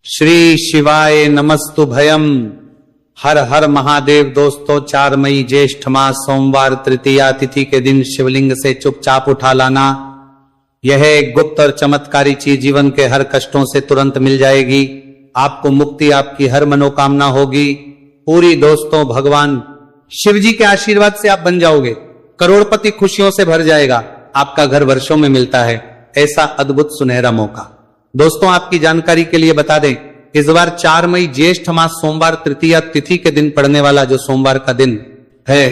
श्री शिवाय नमस्तुभयम्। हर हर महादेव। दोस्तों, 4 मई ज्येष्ठ मास सोमवार तृतीया तिथि के दिन शिवलिंग से चुपचाप उठा लाना, यह एक गुप्त और चमत्कारी चीज जीवन के हर कष्टों से तुरंत मिल जाएगी। आपको मुक्ति, आपकी हर मनोकामना होगी पूरी। दोस्तों, भगवान शिव जी के आशीर्वाद से आप बन जाओगे, करोड़पति खुशियों से भर जाएगा। आपका घर वर्षों में मिलता है, ऐसा अद्भुत सुनहरा मौका। दोस्तों, आपकी जानकारी के लिए बता दें, इस बार 4 मई ज्येष्ठ मास सोमवार तृतीया तिथि के दिन पड़ने वाला जो सोमवार का दिन है,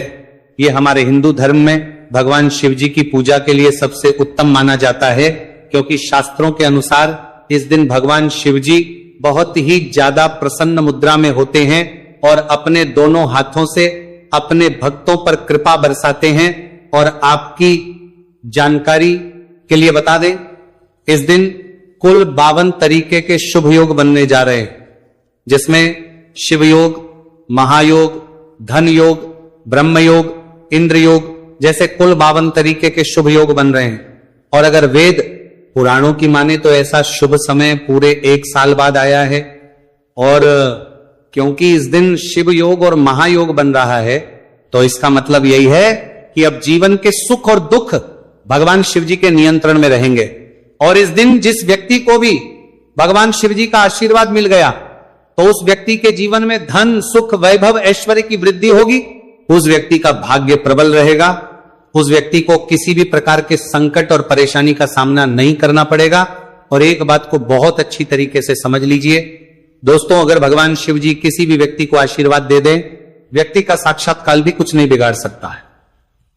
ये हमारे हिंदू धर्म में भगवान शिव जी की पूजा के लिए सबसे उत्तम माना जाता है, क्योंकि शास्त्रों के अनुसार इस दिन भगवान शिव जी बहुत ही ज्यादा प्रसन्न मुद्रा में होते हैं और अपने दोनों हाथों से अपने भक्तों पर कृपा बरसाते हैं। और आपकी जानकारी के लिए बता दें, इस दिन कुल 52 तरीके के शुभ योग बनने जा रहे हैं, जिसमें शिव योग, महायोग, धन योग, ब्रह्म योग, इंद्र योग जैसे कुल 52 तरीके के शुभ योग बन रहे हैं। और अगर वेद पुराणों की माने तो ऐसा शुभ समय पूरे 1 साल बाद आया है। और क्योंकि इस दिन शिव योग और महायोग बन रहा है, तो इसका मतलब यही है कि अब जीवन के सुख और दुख भगवान शिव जी के नियंत्रण में रहेंगे। और इस दिन जिस व्यक्ति को भी भगवान शिव जी का आशीर्वाद मिल गया, तो उस व्यक्ति के जीवन में धन, सुख, वैभव, ऐश्वर्य की वृद्धि होगी। उस व्यक्ति का भाग्य प्रबल रहेगा। उस व्यक्ति को किसी भी प्रकार के संकट और परेशानी का सामना नहीं करना पड़ेगा। और एक बात को बहुत अच्छी तरीके से समझ लीजिए दोस्तों, अगर भगवान शिव जी किसी भी व्यक्ति को आशीर्वाद दे दें, व्यक्ति का साक्षात काल भी कुछ नहीं बिगाड़ सकता है।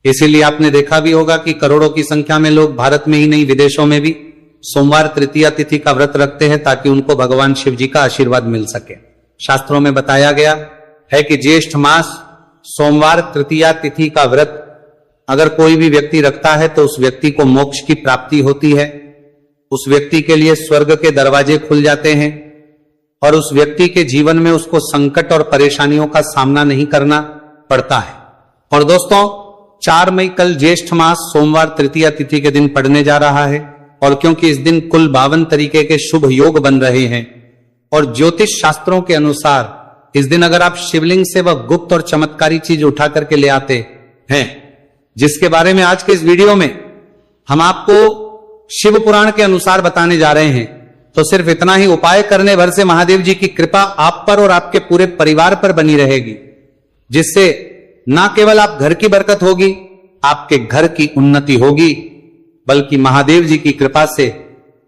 इसीलिए आपने देखा भी होगा कि करोड़ों की संख्या में लोग भारत में ही नहीं, विदेशों में भी सोमवार तृतीया तिथि का व्रत रखते हैं, ताकि उनको भगवान शिव जी का आशीर्वाद मिल सके। शास्त्रों में बताया गया है कि ज्येष्ठ मास सोमवार तृतीया तिथि का व्रत अगर कोई भी व्यक्ति रखता है, तो उस व्यक्ति को मोक्ष की प्राप्ति होती है। उस व्यक्ति के लिए स्वर्ग के दरवाजे खुल जाते हैं और उस व्यक्ति के जीवन में उसको संकट और परेशानियों का सामना नहीं करना पड़ता है। और दोस्तों, 4 मई कल ज्येष्ठ मास सोमवार तृतीया तिथि के दिन पड़ने जा रहा है। और क्योंकि इस दिन कुल 52 तरीके के शुभ योग बन रहे हैं, और ज्योतिष शास्त्रों के अनुसार इस दिन अगर आप शिवलिंग से वह गुप्त और चमत्कारी चीज उठा करके ले आते हैं, जिसके बारे में आज के इस वीडियो में हम आपको शिव पुराण के अनुसार बताने जा रहे हैं, तो सिर्फ इतना ही उपाय करने भर से महादेव जी की कृपा आप पर और आपके पूरे परिवार पर बनी रहेगी, जिससे ना केवल आप घर की बरकत होगी, आपके घर की उन्नति होगी, बल्कि महादेव जी की कृपा से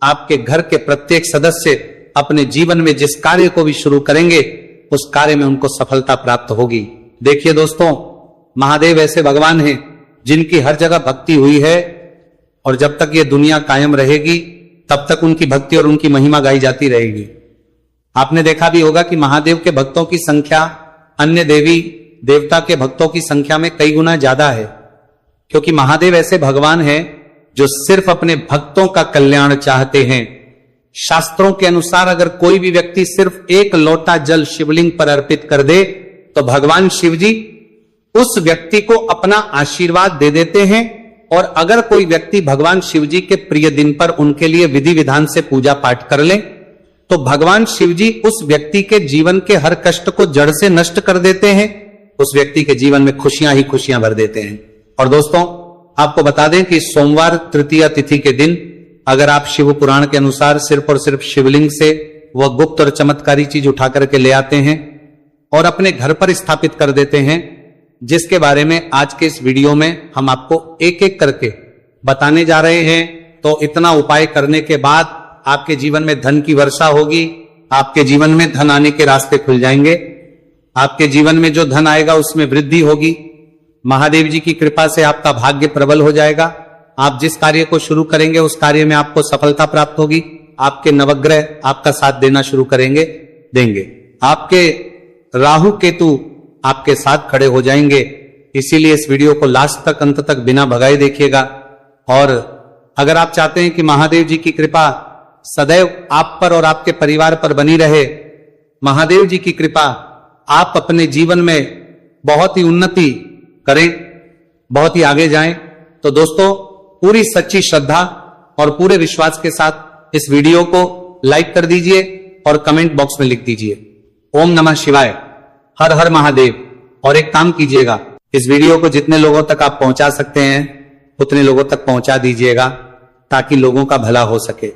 आपके घर के प्रत्येक सदस्य अपने जीवन में जिस कार्य को भी शुरू करेंगे, उस कार्य में उनको सफलता प्राप्त होगी। देखिए दोस्तों, महादेव ऐसे भगवान हैं जिनकी हर जगह भक्ति हुई है, और जब तक ये दुनिया कायम रहेगी तब तक उनकी भक्ति और उनकी महिमा गाई जाती रहेगी। आपने देखा भी होगा कि महादेव के भक्तों की संख्या अन्य देवी देवता के भक्तों की संख्या में कई गुना ज्यादा है, क्योंकि महादेव ऐसे भगवान हैं जो सिर्फ अपने भक्तों का कल्याण चाहते हैं। शास्त्रों के अनुसार अगर कोई भी व्यक्ति सिर्फ 1 लोटा जल शिवलिंग पर अर्पित कर दे, तो भगवान शिव जी उस व्यक्ति को अपना आशीर्वाद दे देते हैं। और अगर कोई व्यक्ति भगवान शिव जी के प्रिय दिन पर उनके लिए विधि विधान से पूजा पाठ कर ले, तो भगवान शिव जी उस व्यक्ति के जीवन के हर कष्ट को जड़ से नष्ट कर देते हैं। उस व्यक्ति के जीवन में खुशियां ही खुशियां भर देते हैं। और दोस्तों, आपको बता दें कि सोमवार तृतीया तिथि के दिन अगर आप शिव पुराण के अनुसार सिर्फ और सिर्फ शिवलिंग से वह गुप्त और चमत्कारी चीज उठा करके ले आते हैं और अपने घर पर स्थापित कर देते हैं, जिसके बारे में आज के इस वीडियो में हम आपको एक एक करके बताने जा रहे हैं, तो इतना उपाय करने के बाद आपके जीवन में धन की वर्षा होगी। आपके जीवन में धन आने के रास्ते खुल जाएंगे। आपके जीवन में जो धन आएगा उसमें वृद्धि होगी। महादेव जी की कृपा से आपका भाग्य प्रबल हो जाएगा। आप जिस कार्य को शुरू करेंगे उस कार्य में आपको सफलता प्राप्त होगी। आपके नवग्रह आपका साथ देना शुरू देंगे। आपके राहु केतु आपके साथ खड़े हो जाएंगे। इसीलिए इस वीडियो को लास्ट तक, अंत तक बिना भगाए देखिएगा। और अगर आप चाहते हैं कि महादेव जी की कृपा सदैव आप पर और आपके परिवार पर बनी रहे, महादेव जी की कृपा आप अपने जीवन में बहुत ही उन्नति करें, बहुत ही आगे जाएं, तो दोस्तों पूरी सच्ची श्रद्धा और पूरे विश्वास के साथ इस वीडियो को लाइक कर दीजिए और कमेंट बॉक्स में लिख दीजिए ओम नमः शिवाय, हर हर महादेव। और एक काम कीजिएगा, इस वीडियो को जितने लोगों तक आप पहुंचा सकते हैं उतने लोगों तक पहुंचा दीजिएगा ताकि लोगों का भला हो सके।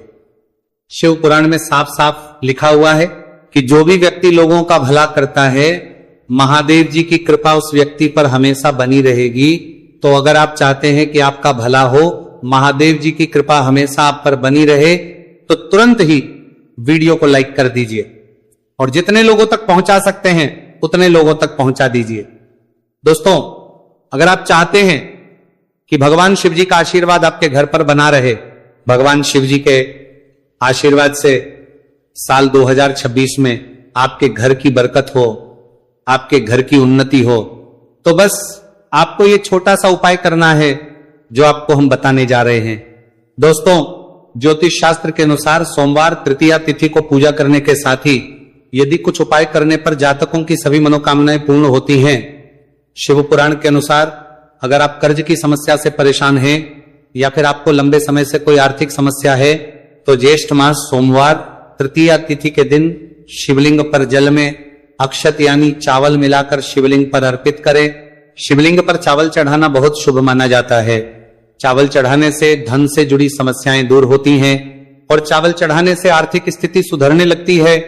शिव पुराण में साफ साफ लिखा हुआ है कि जो भी व्यक्ति लोगों का भला करता है, महादेव जी की कृपा उस व्यक्ति पर हमेशा बनी रहेगी। तो अगर आप चाहते हैं कि आपका भला हो, महादेव जी की कृपा हमेशा आप पर बनी रहे, तो तुरंत ही वीडियो को लाइक कर दीजिए और जितने लोगों तक पहुंचा सकते हैं उतने लोगों तक पहुंचा दीजिए। दोस्तों, अगर आप चाहते हैं कि भगवान शिव जी का आशीर्वाद आपके घर पर बना रहे, भगवान शिव जी के आशीर्वाद से साल 2026 में आपके घर की बरकत हो, आपके घर की उन्नति हो, तो बस आपको ये छोटा सा उपाय करना है जो आपको हम बताने जा रहे हैं। दोस्तों, ज्योतिष शास्त्र के अनुसार सोमवार तृतीया तिथि को पूजा करने के साथ ही यदि कुछ उपाय करने पर जातकों की सभी मनोकामनाएं पूर्ण होती हैं। शिव पुराण के अनुसार अगर आप कर्ज की समस्या से परेशान हैं या फिर आपको लंबे समय से कोई आर्थिक समस्या है, तो ज्येष्ठ मास सोमवार तृतीया तिथि के दिन शिवलिंग पर जल में अक्षत यानी चावल मिलाकर शिवलिंग पर अर्पित करें। शिवलिंग पर चावल चढ़ाना बहुत शुभ माना जाता है। चावल चढ़ाने से धन से जुड़ी समस्याएं दूर होती हैं और चावल चढ़ाने से आर्थिक स्थिति सुधरने लगती है।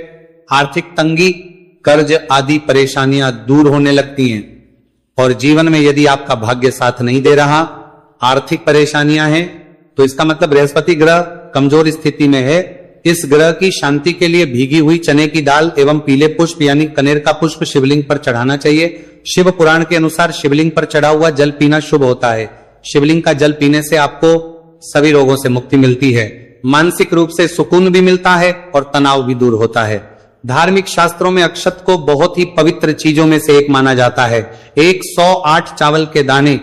आर्थिक तंगी, कर्ज आदि परेशानियां दूर होने लगती हैं। और जीवन में यदि आपका भाग्य साथ नहीं दे रहा, आर्थिक परेशानियां हैं, तो इसका मतलब बृहस्पति ग्रह कमजोर स्थिति में है। इस ग्रह की शांति के लिए भीगी हुई चने की दाल एवं पीले पुष्प यानी कनेर का पुष्प शिवलिंग पर चढ़ाना चाहिए। शिव पुराण के अनुसार शिवलिंग पर चढ़ा हुआ जल पीना शुभ होता है। शिवलिंग का जल पीने से आपको सभी रोगों से मुक्ति मिलती है, मानसिक रूप से सुकून भी मिलता है और तनाव भी दूर होता है। धार्मिक शास्त्रों में अक्षत को बहुत ही पवित्र चीजों में से एक माना जाता है। 108 चावल के दाने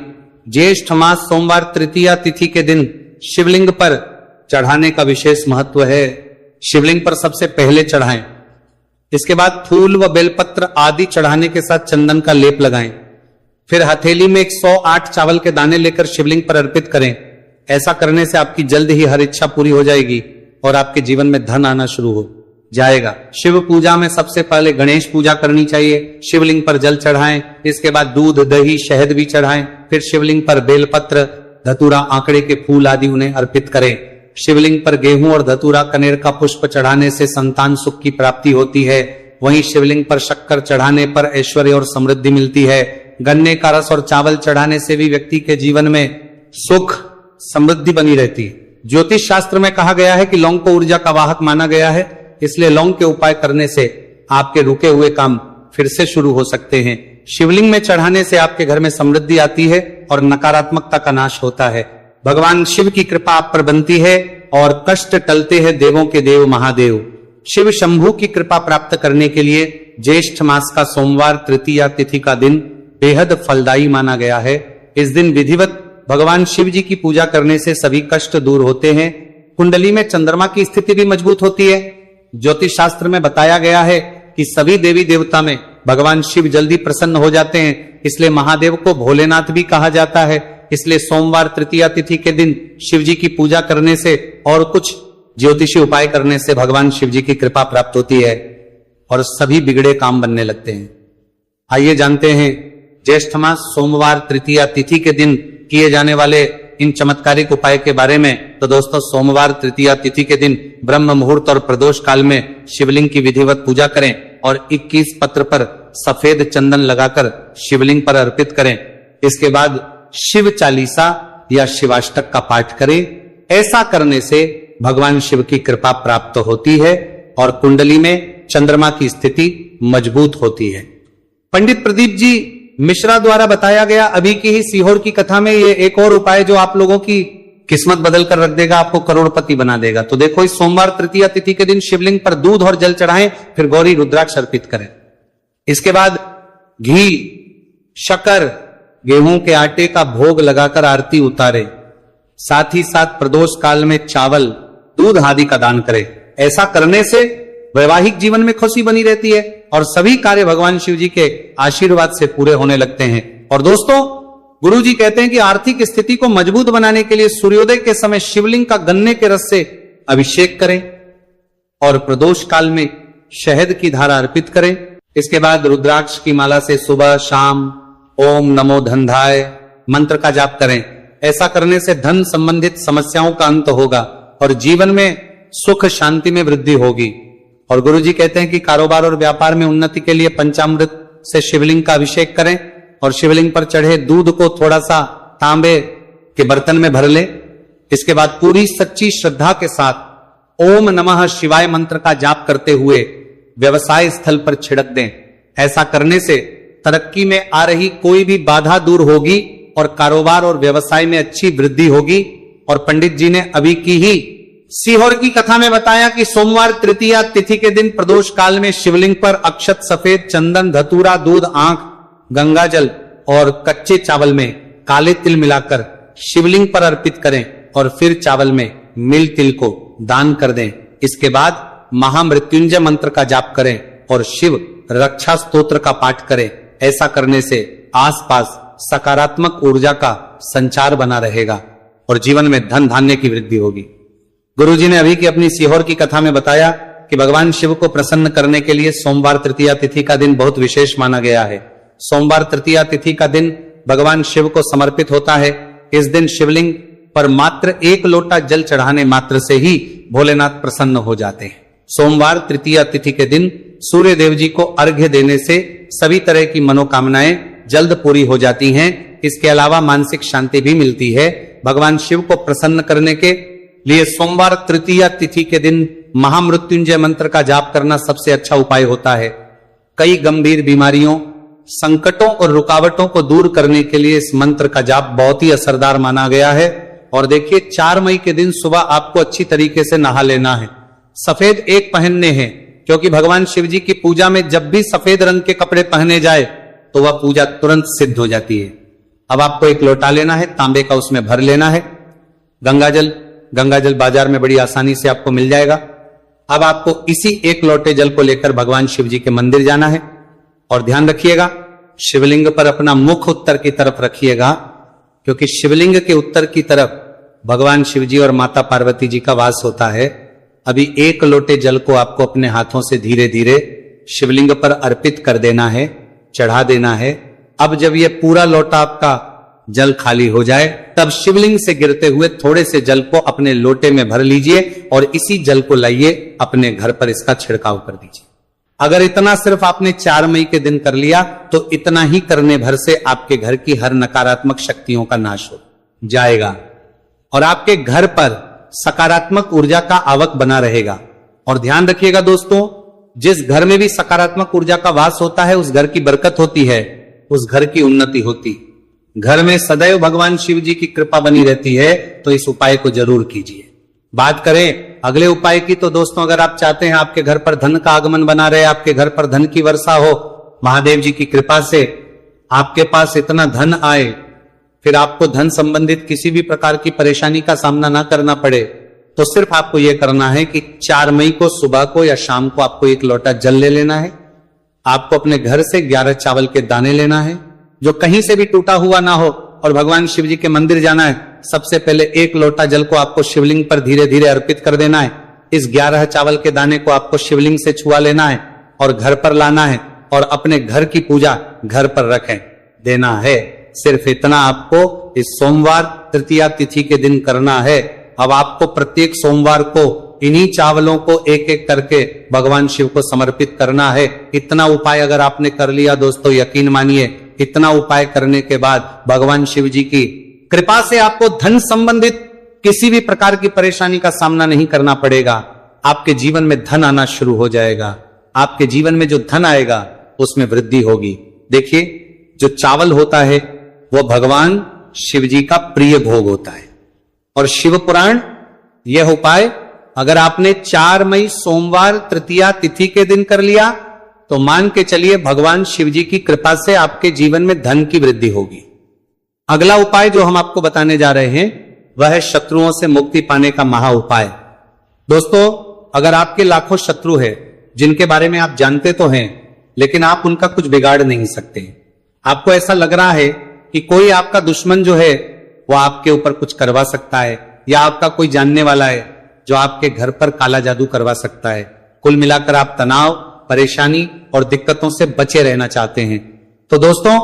ज्येष्ठ मास सोमवार तृतीया तिथि के दिन शिवलिंग पर चढ़ाने का विशेष महत्व है। शिवलिंग पर सबसे पहले चढ़ाएं, इसके बाद फूल व बेलपत्र आदि चढ़ाने के साथ चंदन का लेप लगाएं। फिर हथेली में 108 चावल के दाने लेकर शिवलिंग पर अर्पित करें। ऐसा करने से आपकी जल्द ही हर इच्छा पूरी हो जाएगी और आपके जीवन में धन आना शुरू हो जाएगा। शिव पूजा में सबसे पहले गणेश पूजा करनी चाहिए। शिवलिंग पर जल चढ़ाएं, इसके बाद दूध, दही, शहद भी चढ़ाएं। फिर शिवलिंग पर बेलपत्र, धतूरा, आंकड़े के फूल आदि उन्हें अर्पित करें। शिवलिंग पर गेहूं और धतूरा, कनेर का पुष्प चढ़ाने से संतान सुख की प्राप्ति होती है। वहीं शिवलिंग पर शक्कर चढ़ाने पर ऐश्वर्य और समृद्धि मिलती है। गन्ने का रस और चावल चढ़ाने से भी व्यक्ति के जीवन में सुख समृद्धि बनी रहती है। ज्योतिष शास्त्र में कहा गया है कि लौंग को ऊर्जा का वाहक माना गया है, इसलिए लौंग के उपाय करने से आपके रुके हुए काम फिर से शुरू हो सकते हैं। शिवलिंग में चढ़ाने से आपके घर में समृद्धि आती है और नकारात्मकता का नाश होता है। भगवान शिव की कृपा आप पर बनती है और कष्ट टलते हैं देवों के देव महादेव। शिव शंभू की कृपा प्राप्त करने के लिए ज्येष्ठ मास का सोमवार तृतीया तिथि का दिन बेहद फलदायी माना गया है। इस दिन विधिवत भगवान शिव जी की पूजा करने से सभी कष्ट दूर होते हैं। कुंडली में चंद्रमा की स्थिति भी मजबूत होती है। ज्योतिष शास्त्र में बताया गया है कि सभी देवी देवता में भगवान शिव जल्दी प्रसन्न हो जाते हैं, इसलिए महादेव को भोलेनाथ भी कहा जाता है। इसलिए सोमवार तृतीया तिथि के दिन शिव जी की पूजा करने से और कुछ ज्योतिषी उपाय करने से भगवान शिव जी की कृपा प्राप्त होती है और सभी बिगड़े काम बनने लगते हैं। आइए जानते हैं ज्येष्ठ मास सोमवार तृतीया तिथि के दिन किए जाने वाले इन चमत्कारिक उपाय के बारे में। तो दोस्तों, सोमवार तृतीया तिथि के दिन ब्रह्म मुहूर्त और प्रदोष काल में शिवलिंग की विधिवत पूजा करें और 21 पत्र पर सफेद चंदन लगाकर शिवलिंग पर अर्पित करें। इसके बाद शिव चालीसा या शिवाष्टक का पाठ करें। ऐसा करने से भगवान शिव की कृपा प्राप्त होती है और कुंडली में चंद्रमा की स्थिति मजबूत होती है। पंडित प्रदीप जी मिश्रा द्वारा बताया गया अभी की ही सीहोर की कथा में ये एक और उपाय जो आप लोगों की किस्मत बदल कर रख देगा, आपको करोड़पति बना देगा। तो देखो, इस सोमवार तृतीया तिथि के दिन शिवलिंग पर दूध और जल चढ़ाएं, फिर गौरी रुद्राक्ष अर्पित करें। इसके बाद घी, शक्कर, गेहूं के आटे का भोग लगाकर आरती उतारे। साथ ही साथ प्रदोष काल में चावल, दूध आदि का दान करें। ऐसा करने से वैवाहिक जीवन में खुशी बनी रहती है और सभी कार्य भगवान शिव जी के आशीर्वाद से पूरे होने लगते हैं। और दोस्तों, गुरु जी कहते हैं कि आर्थिक स्थिति को मजबूत बनाने के लिए सूर्योदय के समय शिवलिंग का गन्ने के रस से अभिषेक करें और प्रदोष काल में शहद की धारा अर्पित करें। इसके बाद रुद्राक्ष की माला से सुबह शाम ओम नमो धनधाय मंत्र का जाप करें। ऐसा करने से धन संबंधित समस्याओं का अंत होगा और जीवन में सुख शांति में वृद्धि होगी। और गुरुजी कहते हैं कि कारोबार और व्यापार में उन्नति के लिए पंचामृत से शिवलिंग का अभिषेक करें और शिवलिंग पर चढ़े दूध को थोड़ा सा तांबे के बर्तन में भर ले। इसके बाद पूरी सच्ची श्रद्धा के साथ ओम नमः शिवाय मंत्र का जाप करते हुए व्यवसाय स्थल पर छिड़क दें। ऐसा करने से तरक्की में आ रही कोई भी बाधा दूर होगी और कारोबार और व्यवसाय में अच्छी वृद्धि होगी। और पंडित जी ने अभी की ही सीहोर की कथा में बताया कि सोमवार तृतीया तिथि के दिन प्रदोष काल में शिवलिंग पर अक्षत, सफेद चंदन, धतूरा, दूध, आंख, गंगाजल और कच्चे चावल में काले तिल मिलाकर शिवलिंग पर अर्पित करें और फिर चावल में मिल तिल को दान कर दें। इसके बाद महामृत्युंजय मंत्र का जाप करें और शिव रक्षा स्तोत्र का पाठ करें। ऐसा करने से आसपास सकारात्मक ऊर्जा का संचार बना रहेगा और जीवन में धन धान्य की वृद्धि होगी। गुरुजी ने अभी की अपनी सीहोर की कथा में बताया कि भगवान शिव को प्रसन्न करने के लिए सोमवार तृतीया तिथि का दिन बहुत विशेष माना गया है। सोमवार तृतीया तिथि का दिन भगवान शिव को समर्पित होता है। इस दिन शिवलिंग पर मात्र 1 लोटा जल चढ़ाने मात्र से ही भोलेनाथ प्रसन्न हो जाते हैं। सोमवार तृतीया तिथि के दिन सूर्य देव जी को अर्घ्य देने से सभी तरह की मनोकामनाएं जल्द पूरी हो जाती हैं। इसके अलावा मानसिक शांति भी मिलती है। भगवान शिव को प्रसन्न करने के लिए सोमवार तृतीया तिथि के दिन महामृत्युंजय मंत्र का जाप करना सबसे अच्छा उपाय होता है। कई गंभीर बीमारियों, संकटों और रुकावटों को दूर करने के लिए इस मंत्र का जाप बहुत ही असरदार माना गया है। और देखिए 4 मई के दिन सुबह आपको अच्छी तरीके से नहा लेना है। सफेद एक पहनने हैं, क्योंकि भगवान शिव जी की पूजा में जब भी सफेद रंग के कपड़े पहने जाए तो वह पूजा तुरंत सिद्ध हो जाती है। अब आपको 1 लोटा लेना है, तांबे का, उसमें भर लेना है गंगाजल बाजार में बड़ी आसानी से आपको मिल जाएगा। अब आपको इसी 1 लोटे जल को लेकर भगवान शिव जी के मंदिर जाना है और ध्यान रखिएगा शिवलिंग पर अपना मुख उत्तर की तरफ रखिएगा, क्योंकि शिवलिंग के उत्तर की तरफ भगवान शिव जी और माता पार्वती जी का वास होता है। अभी 1 लोटे जल को आपको अपने हाथों से धीरे धीरे शिवलिंग पर अर्पित कर देना है, चढ़ा देना है। अब जब यह पूरा लोटा आपका जल खाली हो जाए तब शिवलिंग से गिरते हुए थोड़े से जल को अपने लोटे में भर लीजिए और इसी जल को लाइए अपने घर पर इसका छिड़काव कर दीजिए। अगर इतना सिर्फ आपने 4 मई के दिन कर लिया तो इतना ही करने भर से आपके घर की हर नकारात्मक शक्तियों का नाश हो जाएगा और आपके घर पर सकारात्मक ऊर्जा का आवक बना रहेगा। और ध्यान रखिएगा दोस्तों, जिस घर में भी सकारात्मक ऊर्जा का वास होता है उस घर की बरकत होती है, उस घर की उन्नति होती। घर में सदैव भगवान शिव जी की कृपा बनी रहती है। तो इस उपाय को जरूर कीजिए। बात करें अगले उपाय की तो दोस्तों, अगर आप चाहते हैं आपके घर पर धन का आगमन बना रहे, आपके घर पर धन की वर्षा हो, महादेव जी की कृपा से आपके पास इतना धन आए, फिर आपको धन संबंधित किसी भी प्रकार की परेशानी का सामना ना करना पड़े, तो सिर्फ आपको यह करना है कि 4 मई को सुबह को या शाम को आपको 1 लोटा जल ले लेना है। आपको अपने घर से 11 चावल के दाने लेना है जो कहीं से भी टूटा हुआ ना हो और भगवान शिव जी के मंदिर जाना है। सबसे पहले 1 लोटा जल को आपको शिवलिंग पर धीरे धीरे अर्पित कर देना है। इस 11 चावल के दाने को आपको शिवलिंग से छुआ लेना है और घर पर लाना है और अपने घर की पूजा घर पर रखें देना है। सिर्फ इतना आपको इस सोमवार तृतीया तिथि के दिन करना है। अब आपको प्रत्येक सोमवार को इन्हीं चावलों को एक एक करके भगवान शिव को समर्पित करना है। इतना उपाय अगर आपने कर लिया दोस्तों, यकीन मानिए इतना उपाय करने के बाद भगवान शिव जी की कृपा से आपको धन संबंधित किसी भी प्रकार की परेशानी का सामना नहीं करना पड़ेगा। आपके जीवन में धन आना शुरू हो जाएगा। आपके जीवन में जो धन आएगा उसमें वृद्धि होगी। देखिए, जो चावल होता है वो भगवान शिव जी का प्रिय भोग होता है और शिव पुराण यह उपाय अगर आपने 4 मई सोमवार तृतीया तिथि के दिन कर लिया तो मान के चलिए भगवान शिव जी की कृपा से आपके जीवन में धन की वृद्धि होगी। अगला उपाय जो हम आपको बताने जा रहे हैं वह है शत्रुओं से मुक्ति पाने का महा उपाय। दोस्तों, अगर आपके लाखों शत्रु है जिनके बारे में आप जानते तो हैं लेकिन आप उनका कुछ बिगाड़ नहीं सकते, आपको ऐसा लग रहा है कि कोई आपका दुश्मन जो है वो आपके ऊपर कुछ करवा सकता है या आपका कोई जानने वाला है जो आपके घर पर काला जादू करवा सकता है, कुल मिलाकर आप तनाव, परेशानी और दिक्कतों से बचे रहना चाहते हैं। तो दोस्तों,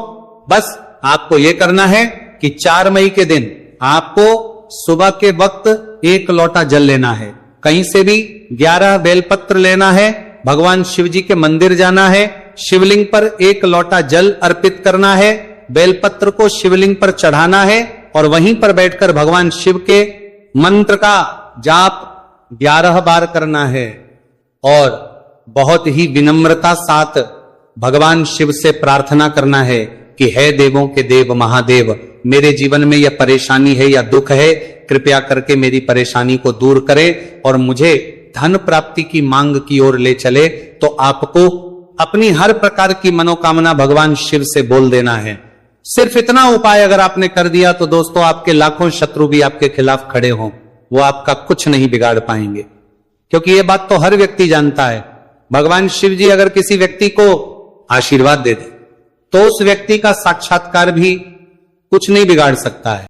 बस आपको यह करना है कि 4 मई के दिन आपको सुबह के वक्त 1 लोटा जल लेना है, कहीं से भी 11 बेलपत्र लेना है, भगवान शिव जी के मंदिर जाना है, शिवलिंग पर 1 लोटा जल अर्पित करना है, बेलपत्र को शिवलिंग पर चढ़ाना है और वहीं पर बैठकर भगवान शिव के मंत्र का जाप 11 बार करना है और बहुत ही विनम्रता साथ भगवान शिव से प्रार्थना करना है कि हे देवों के देव महादेव, मेरे जीवन में यह परेशानी है या दुख है, कृपया करके मेरी परेशानी को दूर करें और मुझे धन प्राप्ति की मांग की ओर ले चले। तो आपको अपनी हर प्रकार की मनोकामना भगवान शिव से बोल देना है। सिर्फ इतना उपाय अगर आपने कर दिया तो दोस्तों, आपके लाखों शत्रु भी आपके खिलाफ खड़े हों, वो आपका कुछ नहीं बिगाड़ पाएंगे, क्योंकि ये बात तो हर व्यक्ति जानता है। भगवान शिव जी अगर किसी व्यक्ति को आशीर्वाद दे दे तो उस व्यक्ति का साक्षात्कार भी कुछ नहीं बिगाड़ सकता है।